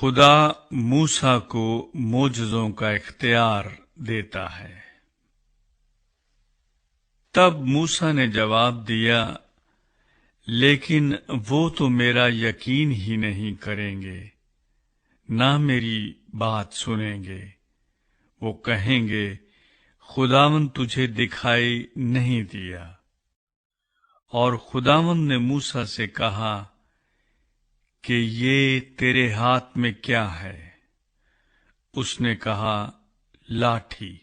خدا موسیٰ کو معجزوں کا اختیار دیتا ہے۔ تب موسیٰ نے جواب دیا، لیکن وہ تو میرا یقین ہی نہیں کریں گے، نہ میری بات سنیں گے۔ وہ کہیں گے، خداوند تجھے دکھائی نہیں دیا۔ اور خداوند نے موسیٰ سے کہا کہ یہ تیرے ہاتھ میں کیا ہے؟ اس نے کہا، لاٹھی۔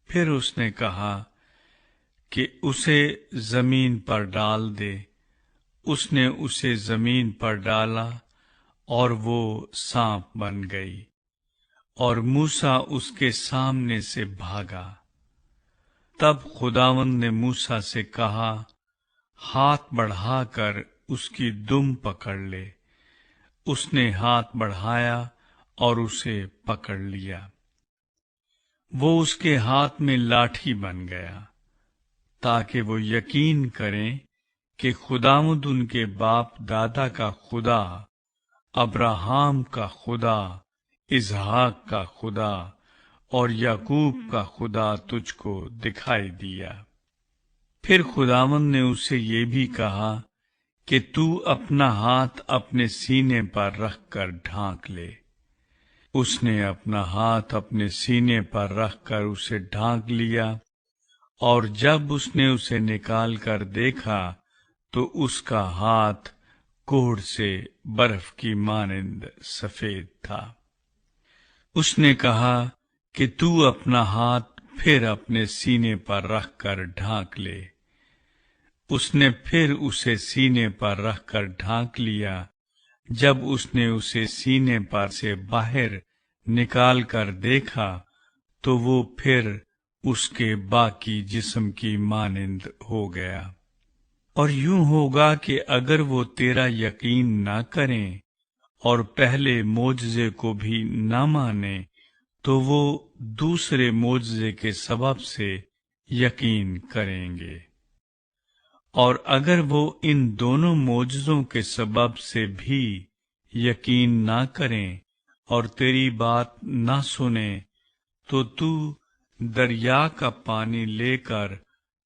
پھر اس نے کہا کہ اسے زمین پر ڈال دے۔ اس نے اسے زمین پر ڈالا اور وہ سانپ بن گئی، اور موسیٰ اس کے سامنے سے بھاگا۔ تب خداوند نے موسیٰ سے کہا، ہاتھ بڑھا کر اس کی دم پکڑ لے۔ اس نے ہاتھ بڑھایا اور اسے پکڑ لیا۔ وہ اس کے ہاتھ میں لاٹھی بن گیا، تاکہ وہ یقین کریں کہ خداوند ان کے باپ دادا کا خدا، ابراہیم کا خدا، اسحاق کا خدا اور یعقوب کا خدا تجھ کو دکھائی دیا۔ پھر خداوند نے اسے یہ بھی کہا کہ تو اپنا ہاتھ اپنے سینے پر رکھ کر ڈھانک لے۔ اس نے اپنا ہاتھ اپنے سینے پر رکھ کر اسے ڈھانک لیا، اور جب اس نے اسے نکال کر دیکھا تو اس کا ہاتھ کوڑھ سے برف کی مانند سفید تھا۔ اس نے کہا کہ تو اپنا ہاتھ پھر اپنے سینے پر رکھ کر ڈھانک لے۔ اس نے پھر اسے سینے پر رکھ کر ڈھانک لیا۔ جب اس نے اسے سینے پر سے باہر نکال کر دیکھا تو وہ پھر اس کے باقی جسم کی مانند ہو گیا۔ اور یوں ہوگا کہ اگر وہ تیرا یقین نہ کریں اور پہلے معجزے کو بھی نہ مانیں تو وہ دوسرے معجزے کے سبب سے یقین کریں گے۔ اور اگر وہ ان دونوں معجزوں کے سبب سے بھی یقین نہ کریں اور تیری بات نہ سنیں تو دریا کا پانی لے کر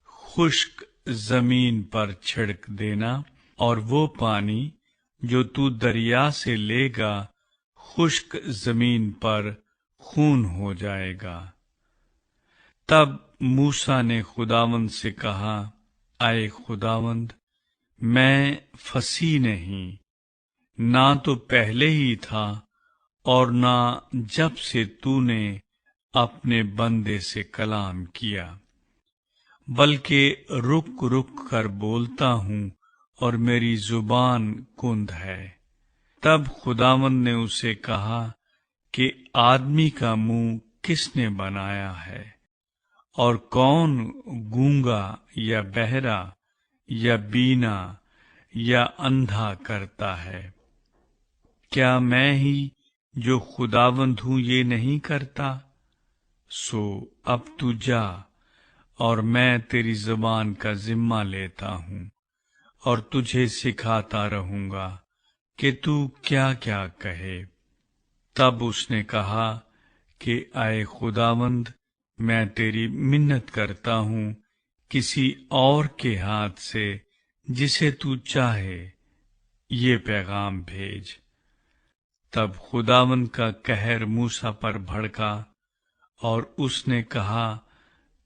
خشک زمین پر چھڑک دینا، اور وہ پانی جو دریا سے لے گا خشک زمین پر خون ہو جائے گا۔ تب موسیٰ نے خداوند سے کہا، اے خداوند، میں فصیح نہیں، نہ تو پہلے ہی تھا اور نہ جب سے تو نے اپنے بندے سے کلام کیا، بلکہ رک رک کر بولتا ہوں اور میری زبان کند ہے۔ تب خداوند نے اسے کہا کہ آدمی کا منہ کس نے بنایا ہے؟ اور کون گونگا یا بہرا یا بینا یا اندھا کرتا ہے؟ کیا میں ہی جو خداوند ہوں یہ نہیں کرتا؟ سو اب تو جا، اور میں تیری زبان کا ذمہ لیتا ہوں اور تجھے سکھاتا رہوں گا کہ تو کیا کیا کہے۔ تب اس نے کہا کہ اے خداوند، میں تیری منت کرتا ہوں کسی اور کے ہاتھ سے جسے تو چاہے یہ پیغام بھیج۔ تب خداوند کا قہر موسیٰ پر بھڑکا، اور اس نے کہا،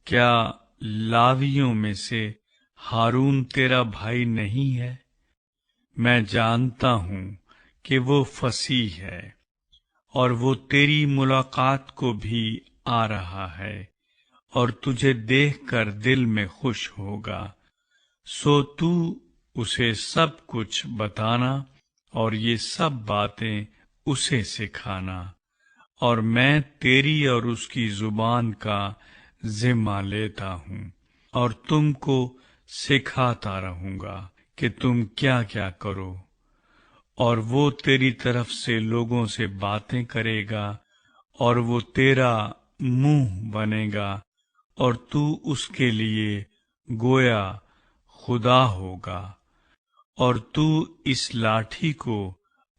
کیا لاویوں میں سے ہارون تیرا بھائی نہیں ہے؟ میں جانتا ہوں کہ وہ فصیح ہے، اور وہ تیری ملاقات کو بھی آ رہا ہے اور تجھے دیکھ کر دل میں خوش ہوگا۔ سو تو اسے سب کچھ بتانا اور یہ سب باتیں اسے سکھانا، اور میں تیری اور اس کی زبان کا ذمہ لیتا ہوں اور تم کو سکھاتا رہوں گا کہ تم کیا کیا کرو۔ اور وہ تیری طرف سے لوگوں سے باتیں کرے گا، اور وہ تیرا منہ بنے گا، اور تو اس کے لیے گویا خدا ہوگا۔ اور تو اس لاٹھی کو